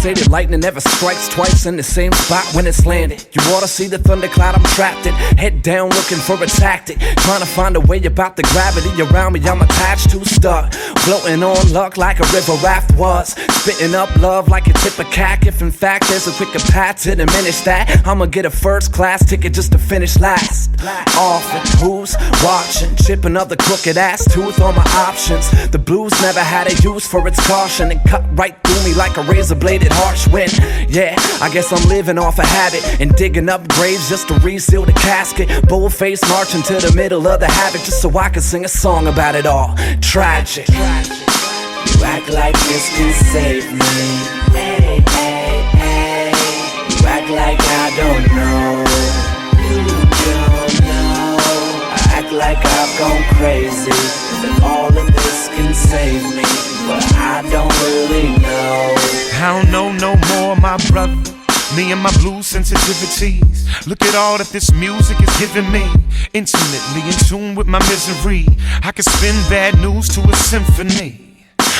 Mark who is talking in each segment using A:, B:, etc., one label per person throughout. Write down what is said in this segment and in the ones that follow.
A: say that lightning never strikes twice in the same spot when it's landed. You ought to see the thundercloud I'm trapped in. Head down looking for a tactic, trying to find a way about the gravity around me. I'm attached to, stuck, floating on luck like a river raft was, spitting up love like a tip of cack. If in fact there's a quicker path to diminish that, I'ma get a first class ticket just to finish last. Often, who's watching? Chip another crooked ass tooth on my options. The blues never had a use for its caution, and cut right through me like a razor-bladed harsh wind. Yeah, I guess I'm living off a habit and digging up graves just to reseal the casket. Bold-face marching to the middle of the havoc just so I can sing a song about it all. Tragic.
B: You act like this can save me. Hey, hey, hey. You act like I don't know. You don't know. I act like I've gone crazy, that all of this can save me, but I don't really know.
C: I don't know no more, my brother. Me and my blues sensitivities. Look at all that this music is giving me. Intimately in tune with my misery. I can spin bad news to a symphony.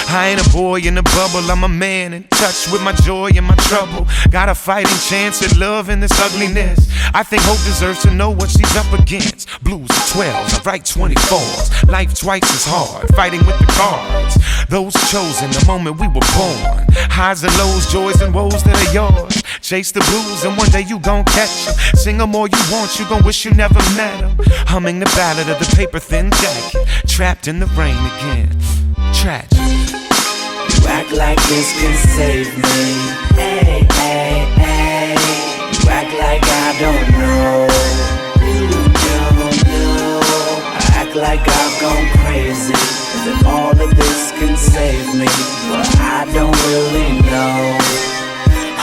C: I ain't a boy in a bubble, I'm a man in touch with my joy and my trouble. Got a fighting chance at love in this ugliness. I think hope deserves to know what she's up against. Blues are 12s, I write 24s. Life twice as hard, fighting with the cards. Those chosen the moment we were born. Highs and lows, joys and woes that are yours. Chase the blues and one day you gon' catch them. Sing them all you want, you gon' wish you never met them. Humming the ballad of the paper-thin jacket. Trapped in the rain again. Tragic.
B: You act like this can save me. Hey, hey, hey. You act like I don't know. You don't know. I act like I've gone crazy, that all of this can save me, but I don't really know.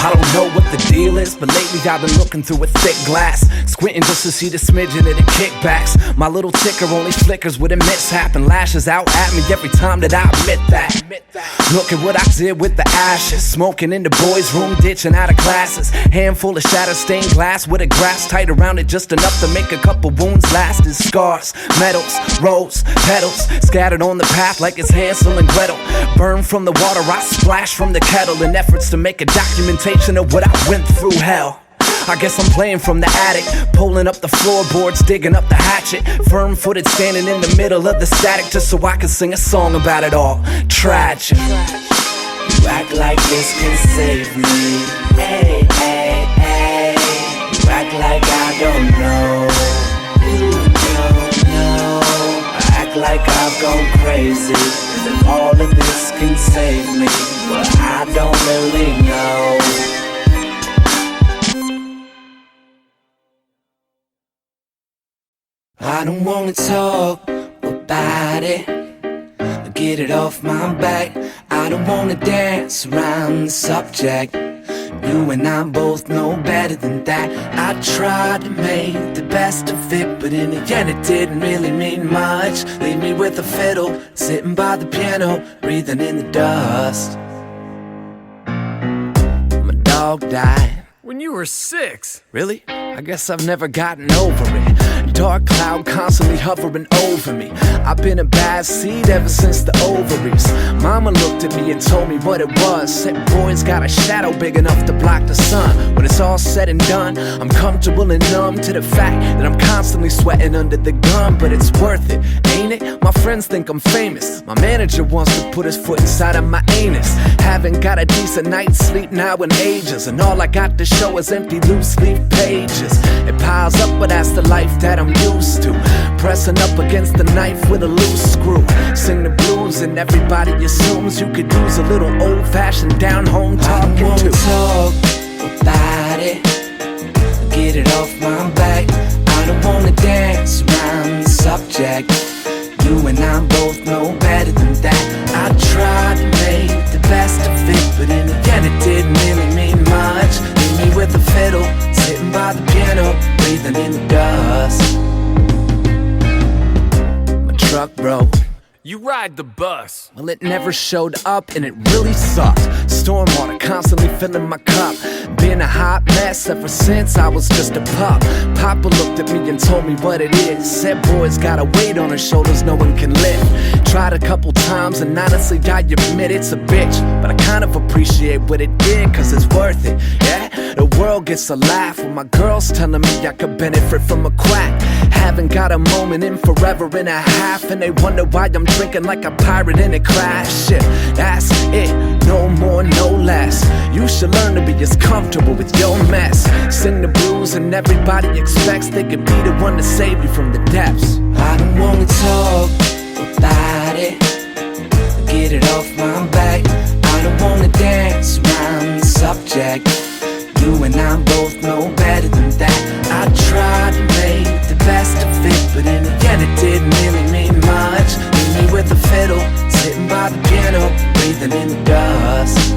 A: I don't know what the deal is, but lately I've been looking through a thick glass, squinting just to see the smidgen of the kickbacks. My little ticker only flickers with a mishap and lashes out at me every time that I admit that. Look at what I did with the ashes, smoking in the boys' room, ditching out of classes. Handful of shattered stained glass with a grass tight around it just enough to make a couple wounds last as scars. Medals, rose, petals, scattered on the path like it's Hansel and Gretel. Burned from the water, I splash from the kettle in efforts to make a documentation of what I went through. Hell, I guess I'm playing from the attic, pulling up the floorboards, digging up the hatchet, firm-footed, standing in the middle of the static just so I can sing a song about it all. Tragic.
B: You act like this can save me. Hey, hey, hey. You act like I don't know. You don't know. I act like I've gone crazy, that all of this can save me, but I don't really know. I don't wanna talk about it, get it off my back. I don't wanna dance around the subject. You and I both know better than that. I tried to make the best of it, but in the end it didn't really mean much. Leave me with a fiddle, sitting by the piano, breathing in the dust. My dog died
D: when you were 6.
A: Really? I guess I've never gotten over it. Dark cloud constantly hovering over me. I've been a bad seed ever since the ovaries. Mama looked at me and told me what it was. Said boys got a shadow big enough to block the sun. When it's all said and done, I'm comfortable and numb to the fact that I'm constantly sweating under the gun. But it's worth it, ain't it? My friends think I'm famous. My manager wants to put his foot inside of my anus. Haven't got a decent night's sleep now in ages, and all I got to show is empty loose leaf pages. It piles up, but that's the life that I'm used to. Pressing up against the knife with a loose screw. Sing the blues and everybody assumes you could use a little old-fashioned down-home talking too.
B: I don't wanna talk about it, get it off my back. I don't wanna dance around the subject. You and I both know better than that. I tried to make the best of it, but in the end it didn't really mean much. Leave me with a fiddle, sitting by the piano, breathing in the dust. My truck broke.
D: You ride the bus.
A: Well, it never showed up and it really sucked. stormwater, constantly filling my cup. Been a hot mess ever since I was just a pup. Papa looked at me and told me what it is. Said boys got a weight on their shoulders no one can lift. Tried a couple times and honestly I admit it's a bitch, but I kind of appreciate what it did, cause it's worth it. Yeah, the world gets a laugh when my girl's telling me I could benefit from a quack. Haven't got a moment in forever and a half, and they wonder why I'm drinking like a pirate in a crash ship. That's it, no more, no less. You should learn to be as comfortable with your mess. Sing the blues and everybody expects they could be the one to save you from the depths.
B: I don't wanna talk about it, get it off my back. I don't wanna dance around the subject. You and I both know better than that. I tried to make the best of it, but in the end it didn't really mean much. Leave me with a fiddle, sitting by the piano, breathing in the dust.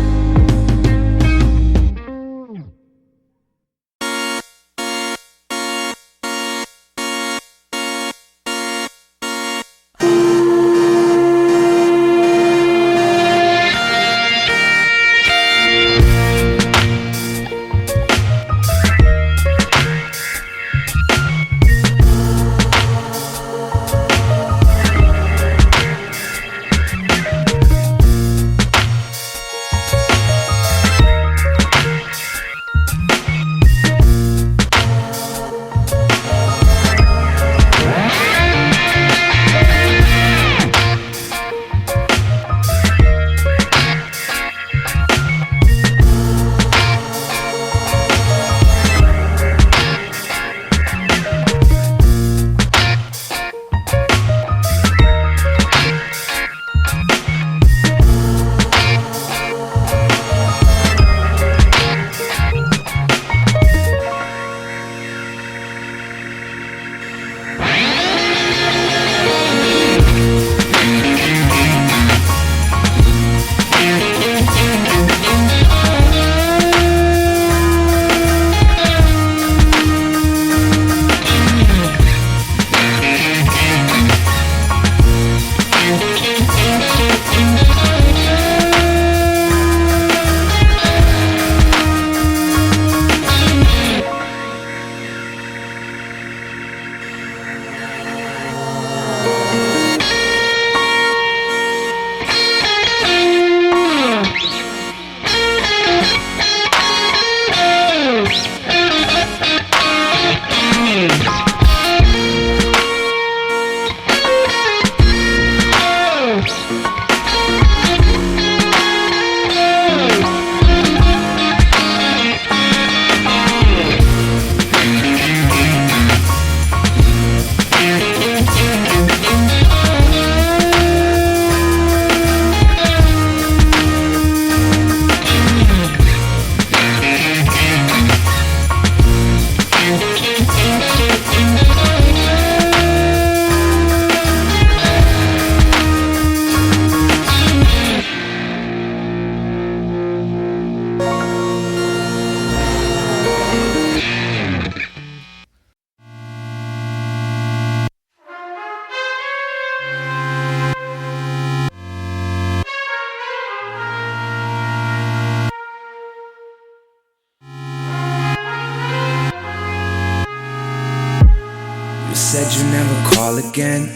B: You said you never call again.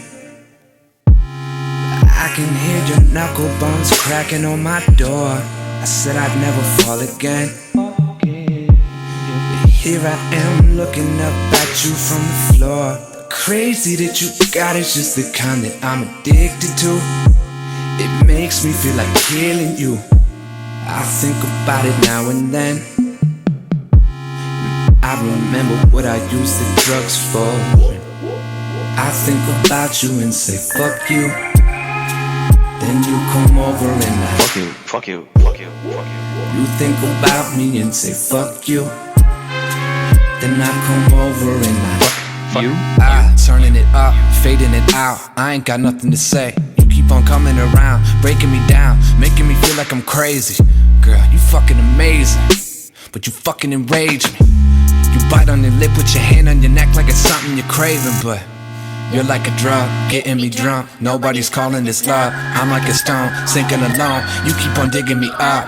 B: I can hear your knuckle bones cracking on my door. I said I'd never fall again. But here I am looking up at you from the floor. Crazy that you got it's just the kind that I'm addicted to. It makes me feel like killing you. I think about it now and then. I remember what I used the drugs for. I think about you and say fuck you. Then you come over and I
D: fuck you, fuck you, fuck you, fuck you.
B: You think about me and say fuck you. Then I come over and I
D: fuck you.
A: Turning it up, fading it out. I ain't got nothing to say. You keep on coming around, breaking me down, making me feel like I'm crazy. Girl, you fucking amazing, but you fucking enrage me. You bite on your lip with your hand on your neck like it's something you're craving, but
B: You're like a drug, getting me drunk. Nobody's calling this love. I'm like a stone, sinking alone. You keep on digging me up.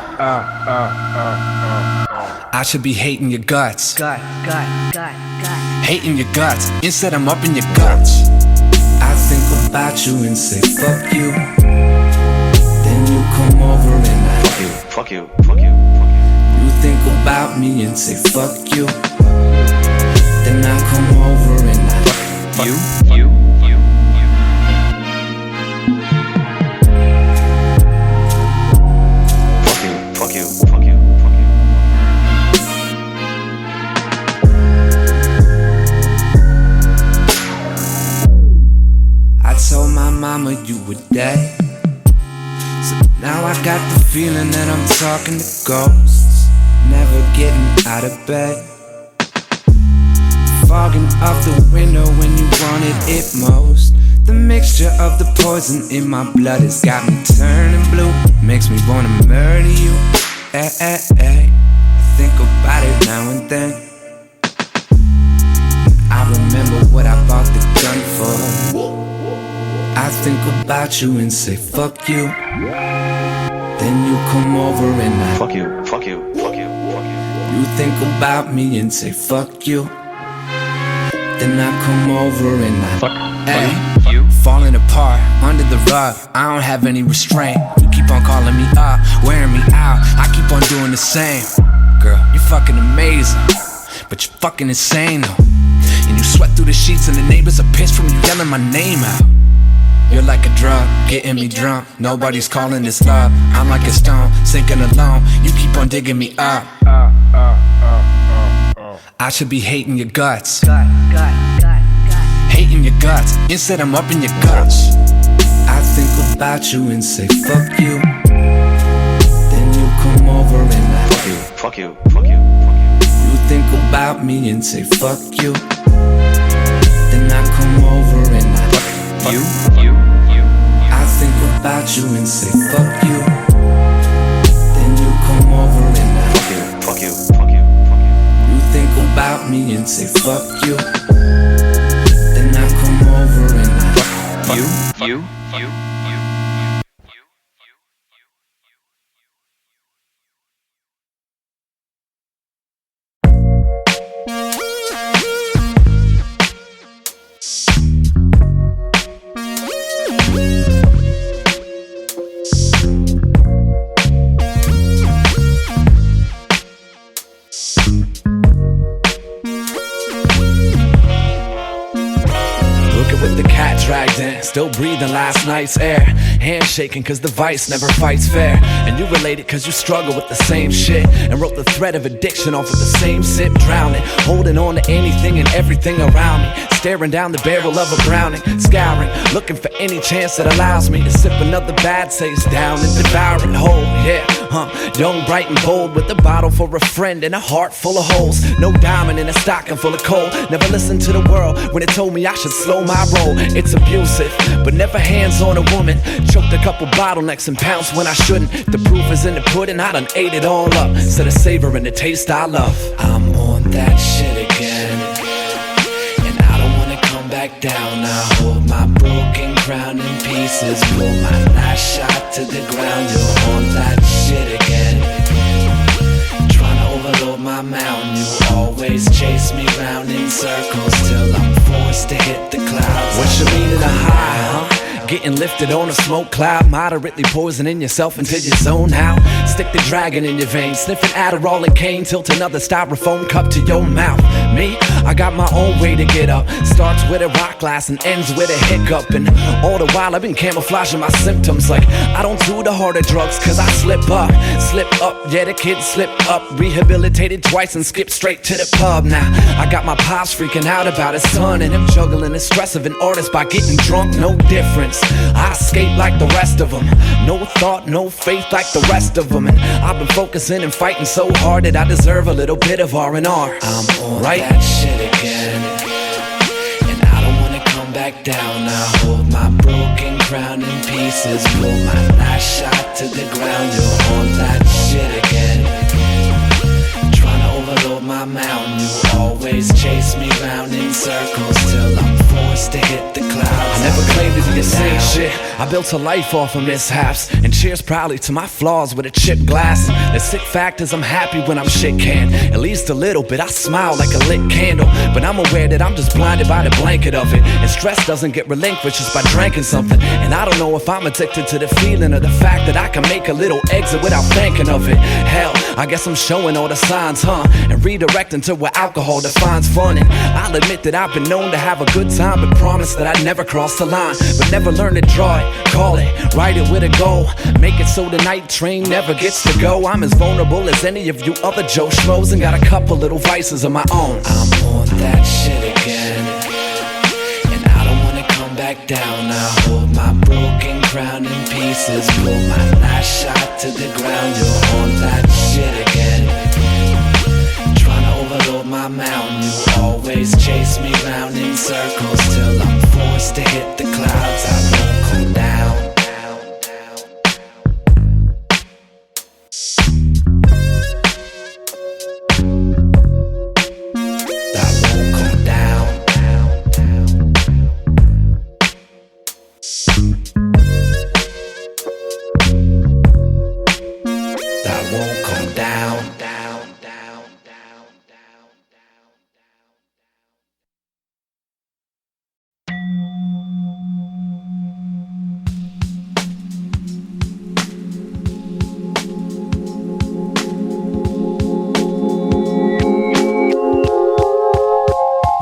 B: I should be hating your guts. Hating your guts. Instead I'm up in your guts. I think about you and say fuck you. Then you come over and I
D: Fuck you, fuck you, fuck you, fuck you.
B: You think about me and say fuck you. Then I come over and I
D: You. Fuck you, fuck you, fuck you.
B: I told my mama you were dead. So now I got the feeling that I'm talking to ghosts. Never getting out of bed. Fogging up the window when you wanted it most. The mixture of the poison in my blood has got me turning blue. Makes me wanna murder you. I think about it now and then. I remember what I bought the gun for. I think about you and say fuck you. Then you come over and I
D: Fuck you, fuck you, fuck you, fuck you.
B: You think about me and say fuck you. Then I come over and I
D: Fuck
B: you. Falling apart, under the rug, I don't have any restraint. You keep on calling me up, wearing me out, I keep on doing the same. Girl, you fucking amazing, but you're fucking insane though. And you sweat through the sheets and the neighbors are pissed from you yelling my name out. You're like a drug, getting me drunk. Nobody's calling this love. I'm like a stone, sinking alone. You keep on digging me up. I should be hating your guts. Hating your guts. Instead I'm up in your guts. I think about you and say fuck you. Then you come over and I
D: Fuck you, fuck you, fuck you.
B: You think about me and say fuck you. Then I come over and I
D: You.
B: I think about you and say fuck you. Then you come over and I
D: Fuck you, fuck you, fuck you.
B: You think about me and say fuck you. Then I come over and I
D: You.
A: Still breathing last night's air. Handshaking cause the vice never fights fair. And you related cause you struggle with the same shit. And wrote the thread of addiction off of the same sip. Drowning, holding on to anything and everything around me. Staring down the barrel of a Browning. Scouring, looking for any chance that allows me to sip another bad taste down and devour it whole. Yeah, young, bright and bold with a bottle for a friend and a heart full of holes. No diamond in a stocking full of coal. Never listened to the world when it told me I should slow my roll. It's abusive, but never hands on a woman. Choked a couple bottlenecks and pounced when I shouldn't. The proof is in the pudding, I done ate it all up. Instead of savoring the taste I love.
B: I'm on that shit again, and I don't wanna come back down. I hold my broken crown in pieces, pull my last shot to the ground. You're on that shit again, trying to overload my mountain. You always chase me round in circles till I'm forced to hit the clouds.
A: What's your meaning of high, huh? Getting lifted on a smoke cloud, moderately poisoning yourself until you zone out. Stick the dragon in your veins, sniffing Adderall and cane, tilt another styrofoam cup to your mouth. Me, I got my own way to get up. Starts with a rock glass and ends with a hiccup. And all the while I've been camouflaging my symptoms. Like I don't do the harder drugs cause I slip up. Yeah, the kid slipped up. Rehabilitated twice and skipped straight to the pub. Now I got my pops freaking out about his son, and him juggling the stress of an artist by getting drunk. No difference, I escape like the rest of them. No thought, no faith like the rest of them. And I've been focusing and fighting so hard that I deserve a little bit of R&R.
B: I'm on that shit again, and I don't wanna come back down. I hold my broken crown in pieces, pull my last shot to the ground. You're on that shit again, trying to overload my mountain. You always chase me round in circles till I'm forced to hit the clouds.
A: I never claimed to be the same shit. I built a life off of mishaps. And cheers proudly to my flaws with a chipped glass. The sick fact is I'm happy when I'm shit canned. At least a little bit, I smile like a lit candle. But I'm aware that I'm just blinded by the blanket of it. And stress doesn't get relinquished just by drinking something. And I don't know if I'm addicted to the feeling or the fact that I can make a little exit without thinking of it. Hell, I guess I'm showing all the signs, huh? And redirecting to where alcohol defines fun. And I'll admit that I've been known to have a good time, but promise that I'd never cross the line. But never learn to draw it, call it, write it with a goal. Make it so the night train never gets to go. I'm as vulnerable as any of you other Joe Schmoes and got a couple little vices of my own.
B: I'm on that shit again, and I don't wanna come back down. I hold my broken crown in pieces, pull my last shot to the ground. You're on that shit again, trying to overload my mountain. You always chase me round in circles till I'm forced to hit the clouds. I won't come down.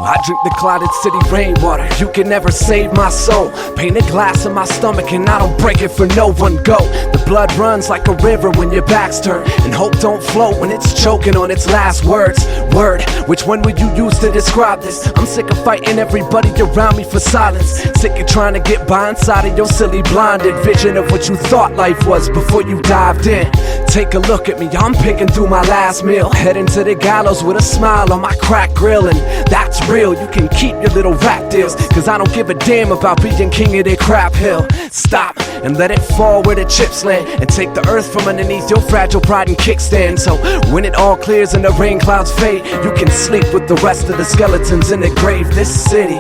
A: I drink the clotted city rainwater. You can never save my soul. Paint a glass in my stomach and I don't break it for no one. Go. The blood runs like a river when your back's turned, and hope don't float when it's choking on its last words. Word, which one would you use to describe this? I'm sick of fighting everybody around me for silence. Sick of trying to get by inside of your silly blinded vision of what you thought life was before you dived in. Take a look at me, I'm picking through my last meal, heading to the gallows with a smile on my cracked grill. And that's real. You can keep your little rap deals, cause I don't give a damn about being king of that crap hill. Stop and let it fall where the chips land, and take the earth from underneath your fragile pride and kickstand. So when it all clears and the rain clouds fade, you can sleep with the rest of the skeletons in the grave. This city,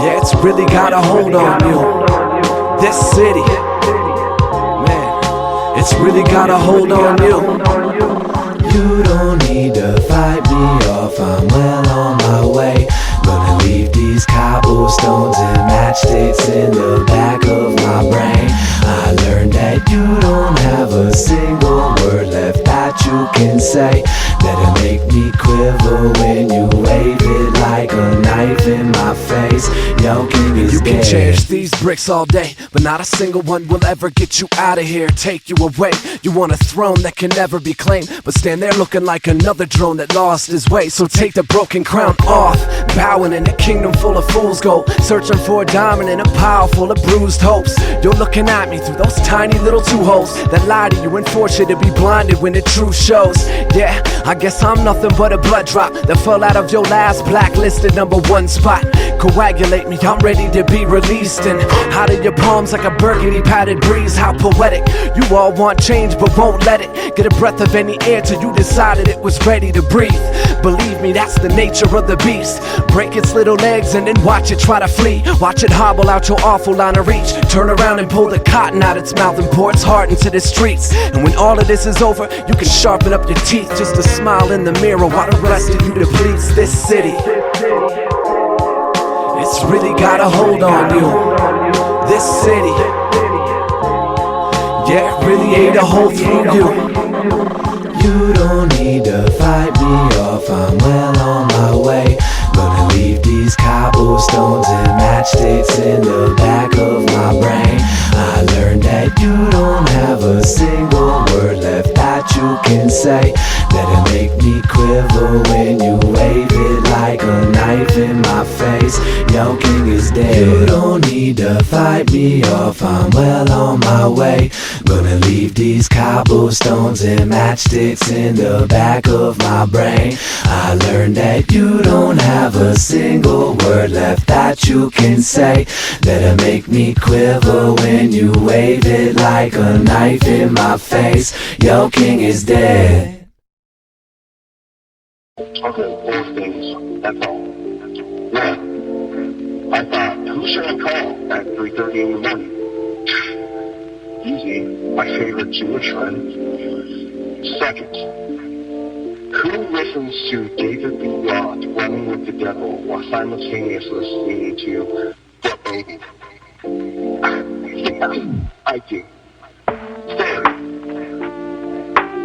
A: yeah, it's really got a hold on you. This city, man, it's really got a hold on you.
B: You don't need to fight me off, I'm well on my way. Gonna leave these cobblestones and matchsticks in the back of my brain. I learned that you don't have a single word left that you can say that'll make me quiver when you wave it like a knife in my face. Yo, king is
A: You can
B: dead.
A: cherish these bricks all day, but not a single one will ever get you out of here, take you away. You want a throne that can never be claimed, but stand there looking like another drone that lost his way. So take the broken crown off, bowing in a kingdom full of fools go, searching for a diamond in a pile full of bruised hopes. You're looking at me through those tiny little two holes that lie to you and force you to be blinded when the truth shows. Yeah, I guess I'm nothing but a blood drop that fell out of your last blacklisted #1 spot. Coagulate me, I'm ready to be released and out of your palms like a burgundy padded breeze. How poetic. You all want change but won't let it get a breath of any air till you decided it was ready to breathe. Believe me, that's the nature of the beast. Break its little legs and then watch it try to flee. Watch it hobble out your awful line of reach. Turn around and pull the cotton out its mouth and pour its heart into the streets. And when all of this is over, you can sharpen up your teeth just to smile in the mirror while the rest of you depletes this city. It's really got a hold on you. This city, yeah, it really ate a hole through you.
B: You don't need to fight me off, I'm well on my way. Gonna leave these cobblestones and matchsticks in the back of my brain. I learned that you don't have a single word left that you can say that'll make me quiver when you wave it like a knife in my face. Yo, king is dead. You don't need to fight me off, I'm well on my way. Gonna leave these cobblestones and matchsticks in the back of my brain. I learned that you don't have a single word left that you can say that'll make me quiver when you wave it like a knife in my face. Yo, king is dead.
E: Okay, those things, that's all. Yeah. should I call at 3:30 in the morning? Easy, my favorite Jewish friend. Second, who listens to David B. Roth running with the devil while simultaneously listening to The Baby? Yeah, I do. Third,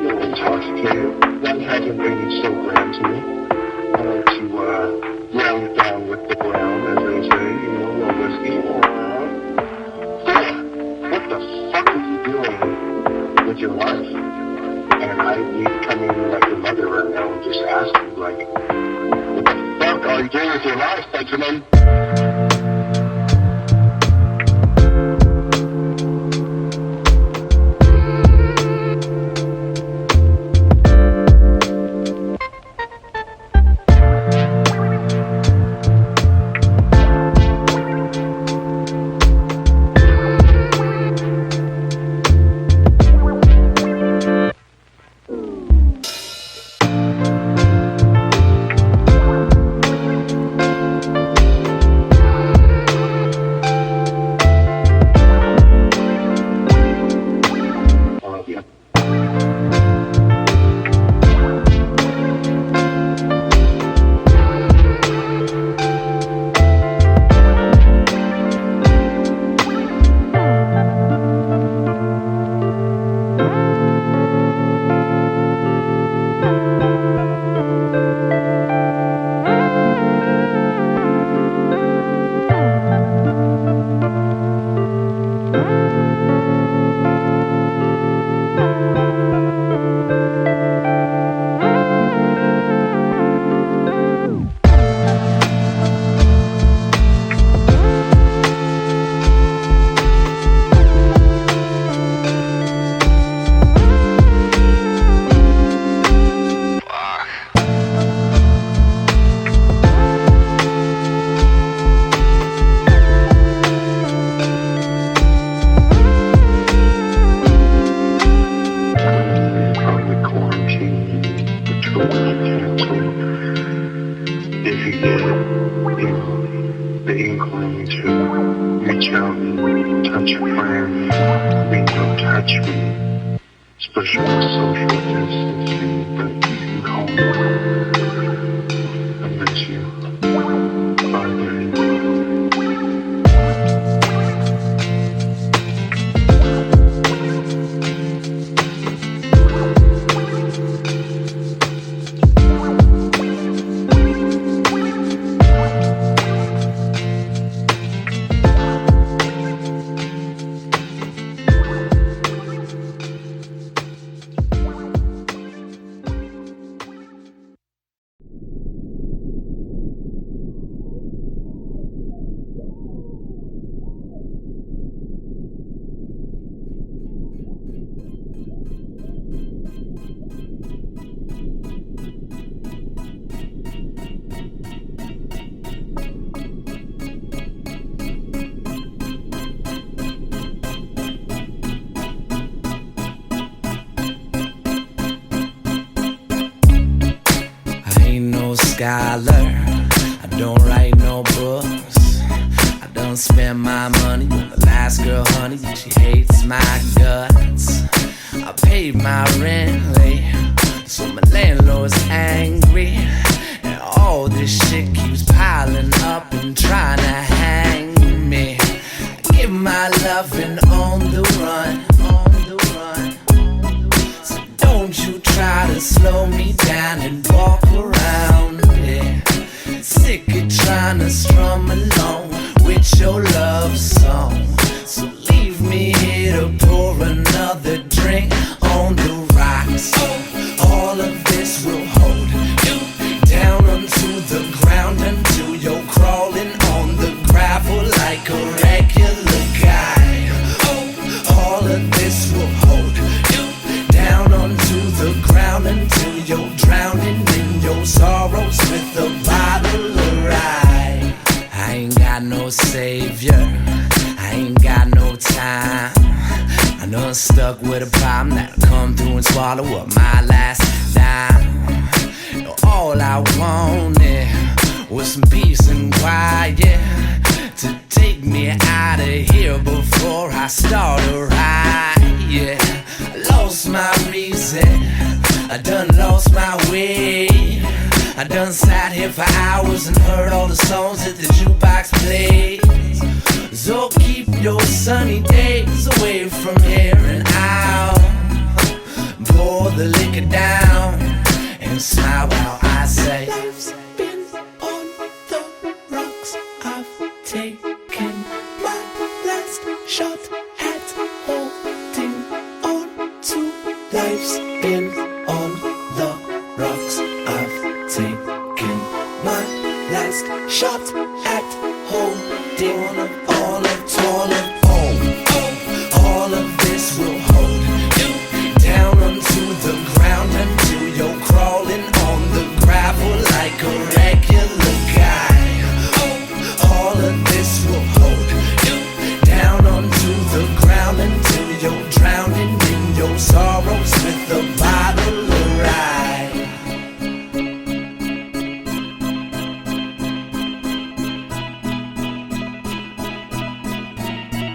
E: you're intoxicated. That hasn't been so grand to me. I like to round it down with the brown, as they say, you know, a whiskey or fourth, what the fuck are you doing with your life? And I need to come in like your mother right now and just ask you, like, what the fuck are you doing with your life, Benjamin?
B: Scholar, I don't write no books. I don't spend my money on the last girl, honey. She hates my guts. I paid my rent late, so my landlord's angry. And all this shit keeps piling up and trying to hang me. I give my loving on the run, on the run. So don't you try to slow me down and walk around. Sick of trying to strum along with your love song. So leave me here to pour another drink on the rocks. All of this will hold you down onto the ground until you're crawling on the gravel like a regular guy. All of this will hold you down onto the ground until you're drowning in your sorrows with a bottle of rye. I ain't got no savior, I ain't got no time. I done stuck with a problem that'll come through and swallow up my last dime. You know, all I wanted was some peace and quiet to take get me out of here before I start a ride. Yeah, I lost my reason, I done lost my way. I done sat here for hours and heard all the songs that the jukebox plays. So keep your sunny days away from here, and I'll pour the liquor down and smile while I say, life's been on the rocks. I've taken my last shot at holding on to. Life's been on the rocks. I've taken my last shot at holding all of this will hold you down onto the ground until you're crawling on the gravel like a regular guy. All of this will hold you down onto the ground until you're drowning in your sorrows with a bottle of rye.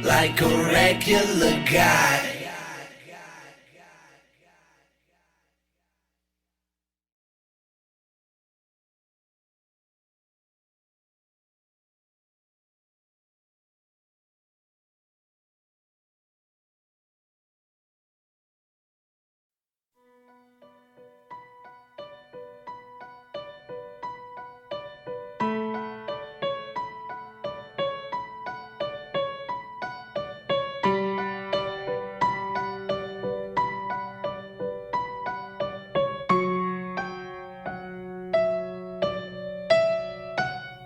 B: Like a regular guy.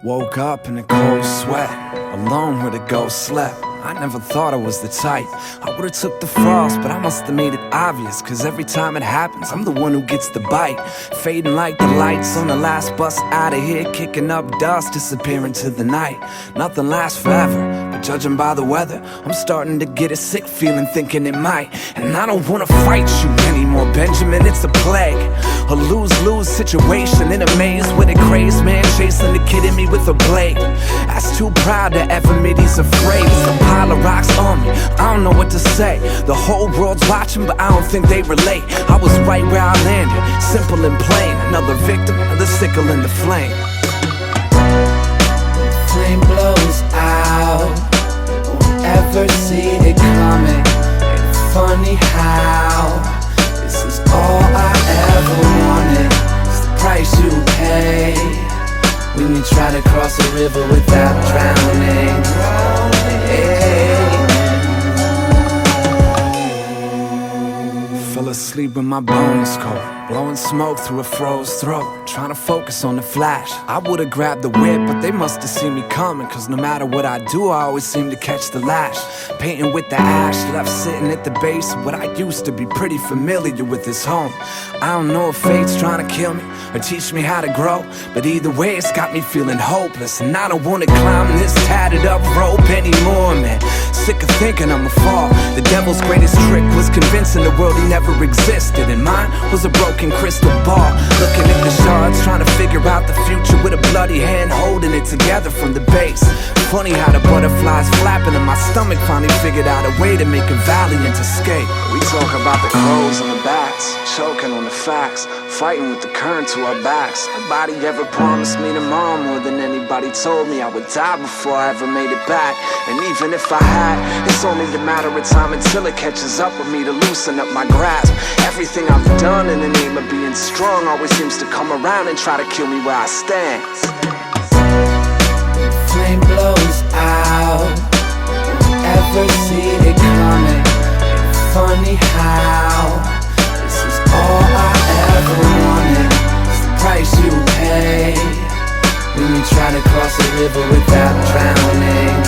A: Woke up in a cold sweat, alone where the ghost slept. I never thought I was the type. I would've took the frost, but I must've made it obvious, cause every time it happens, I'm the one who gets the bite. Fading like the lights on the last bus out of here, kicking up dust, disappearing to the night. Nothing lasts forever, but judging by the weather, I'm starting to get a sick feeling, thinking it might. And I don't wanna fight you anymore, Benjamin, it's a plague. A lose-lose situation in a maze with a crazed man chasing the kid in me with a blade. That's too proud to ever admit he's afraid. It's a pile of rocks on me, I don't know what to say. The whole world's watching, but I don't think they relate. I was right where I landed, simple and plain. Another victim of the sickle and the flame.
B: Flame blows out, won't ever see it coming. Ain't it funny how this is all I ever wanted? It's the price you pay when you try to cross a river without drowning. Hey.
A: Fell asleep with my bones cold, blowing smoke through a froze throat, trying to focus on the flash. I would've grabbed the whip, but they must've seen me coming, cause no matter what I do, I always seem to catch the lash. Painting with the ash, left sitting at the base of what I used to be pretty familiar with this home. I don't know if fate's trying to kill me or teach me how to grow, but either way it's got me feeling hopeless. And I don't wanna climb this tattered up rope anymore, man. Sick of thinking I'ma fall. The devil's greatest trick was convincing the world he never existed, and mine was a broken crystal ball. Looking at the shards, trying to figure out the future with a bloody hand holding it together from the base. Funny how the butterflies flapping in my stomach finally figured out a way to make a valiant escape. We talk about the crows and the bats, choking on the facts, fighting with the current to our backs. Nobody ever promised me tomorrow more than anybody told me I would die before I ever made it back. And even if I had, it's only a matter of time until it catches up with me to loosen up my grasp. Everything I've done in the name of being strong always seems to come around and try to kill me where I stand.
B: Flame blows out, won't ever see it coming. Ain't it funny how this is all I ever wanted? It's the price you pay when you try to cross a river without drowning.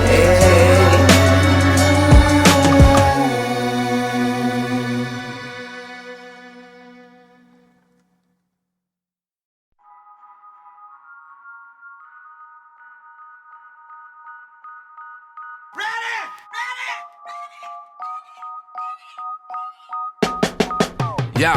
B: Hey.
A: Yo,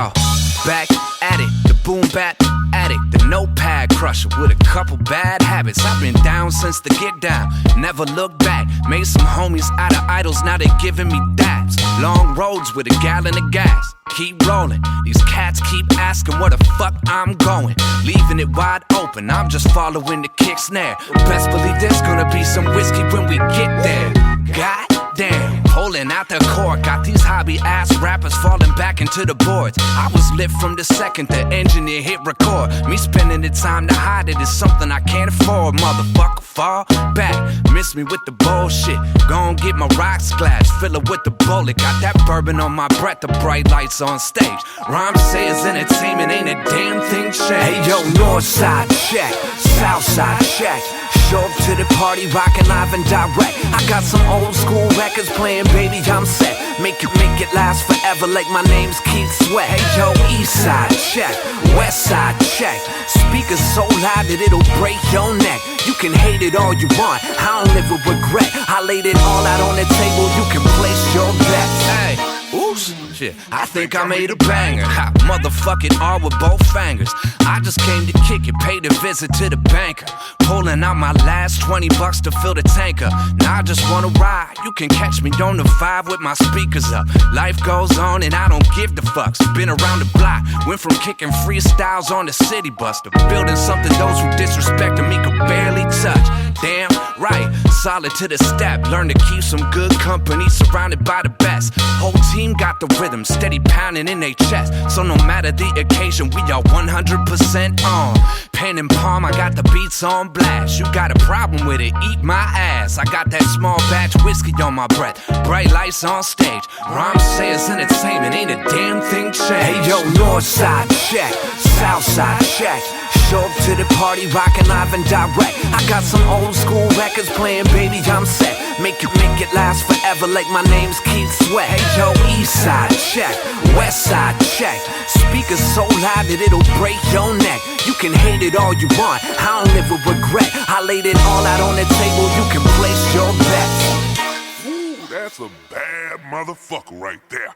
A: back at it, the boom bap addict, the notepad pad crusher with a couple bad habits. I've been down since the get down, never looked back. Made some homies out of idols, now they giving me daps. Long roads with a gallon of gas. Keep rolling, these cats keep asking where the fuck I'm going. Leaving it wide open, I'm just following the kick snare. Best believe there's gonna be some whiskey when we get there. God damn, pulling out the cork. Got these hobby ass rappers falling back into the boards. I was lit from the second the engineer hit record. Me spending the time to hide it is something I can't afford. Motherfucker, fall back, miss me with the bullshit. Gon' get my rocks glass, fill it with the bullet. Got that bourbon on my breath, the bright lights on stage. Rhyme says entertainment ain't a damn thing changed. Hey yo, north side check, south side check. Show up to the party, rockin' live and direct. I got some old school records playing, baby, I'm set. Make it last forever like my name's Keith Sweat. Hey yo, east side check, west side check. Speakers so loud that it'll break your neck. You can hate it all you want, I don't live with regret. I laid it all out on the table, you can place your bets. Hey, oops, shit, I think I made a banger. Ha, motherfucking R with both fingers. I just came to kick it, paid a visit to the banker. Pulling out my last $20 to fill the tanker. Now I just wanna ride, you can catch me on the 5 with my speakers up. Life goes on and I don't give the fucks. Been around the block, went from kicking freestyles on the city bus to building something those who disrespected me could barely touch. Damn right, solid to the step. Learn to keep some good company, surrounded by the best. Whole team got the rhythm, steady pounding in their chest. So no matter the occasion, we are 100% on. Pen and palm, I got the beats on blast. You got a problem with it, eat my ass. I got that small batch whiskey on my breath, bright lights on stage. Rhyme says entertainment ain't a damn thing changed. Hey yo, north side check, south side check. Show up to the party, rockin' live and direct. I got some old school records playing, baby, I'm set. Make it last forever like my name's Keith Sweat. Hey yo, east side check, west side check. Speakers so loud that it'll break your neck. You can hate it all you want, I don't live with regret. I laid it all out on the table, you can place your bets.
C: Ooh, that's a bad motherfucker right there.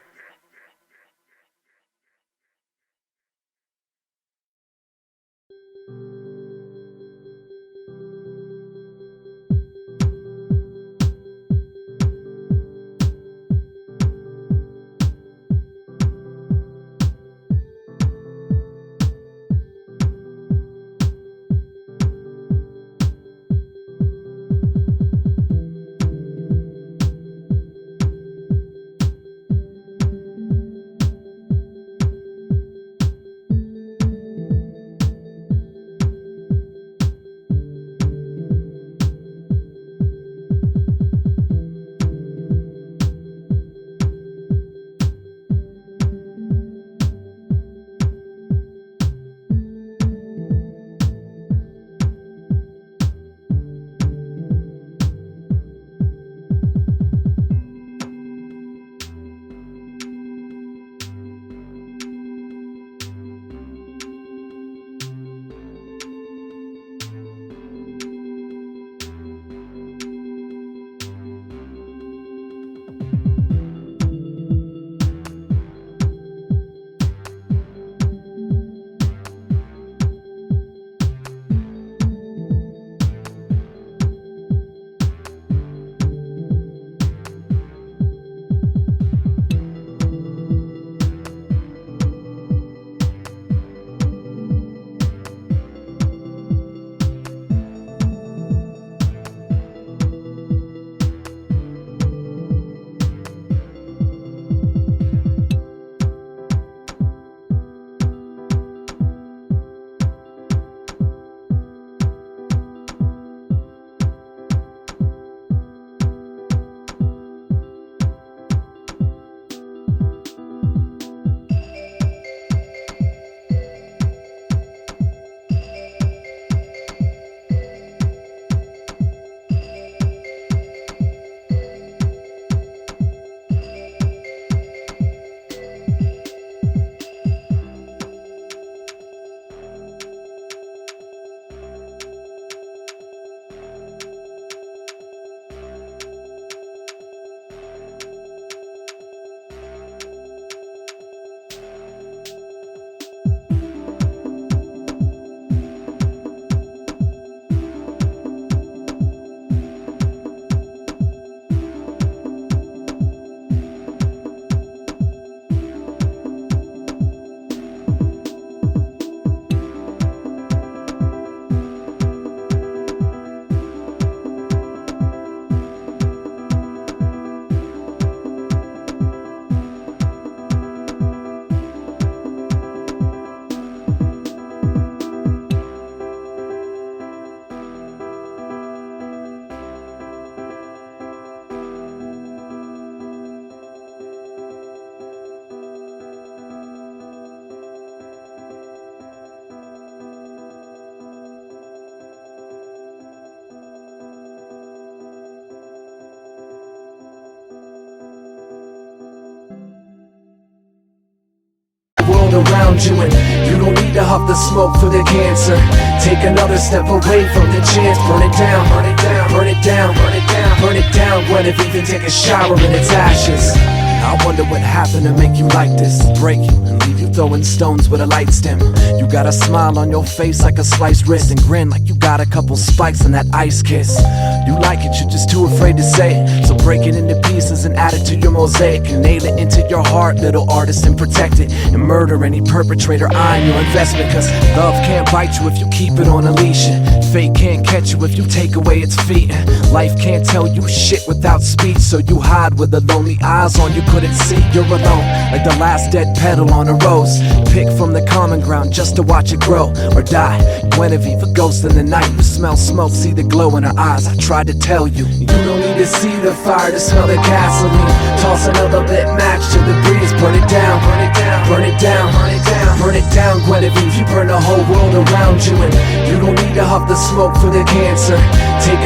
A: around you, and you don't need to huff the smoke for the cancer. Take another step away from the chance. Burn it down, burn it down, burn it down, burn it down, burn it down. G.I.e.v, even take a shower in its ashes. I wonder what happened to make you like this. Break you and leave you throwing stones with a light stem. You got a smile on your face like a sliced wrist, and grin like you got a couple spikes in that ice kiss. You like it, you're just too afraid to say it. So break it into pieces and add it to your mosaic, and nail it into your heart, little artist, and protect it. And murder any perpetrator eyeing your investment. Cause love can't bite you if you keep it on a leash, and fate can't catch you if you take away its feet. Life can't tell you shit without speech, so you hide with the lonely eyes on you couldn't see. You're alone, like the last dead petal on a rose. Pick from the common ground just to watch it grow or die. G.I.e.v, a ghost in the night. You smell smoke, see the glow in her eyes. I tried to tell you, you don't need to see the fire to smell the gasoline. Toss another lit match to the breeze. Burn it down, burn it down, burn it down, burn it down, burn it down. G.I.e.v, you burn the whole world around you, and you don't need to huff the smoke for the cancer. Take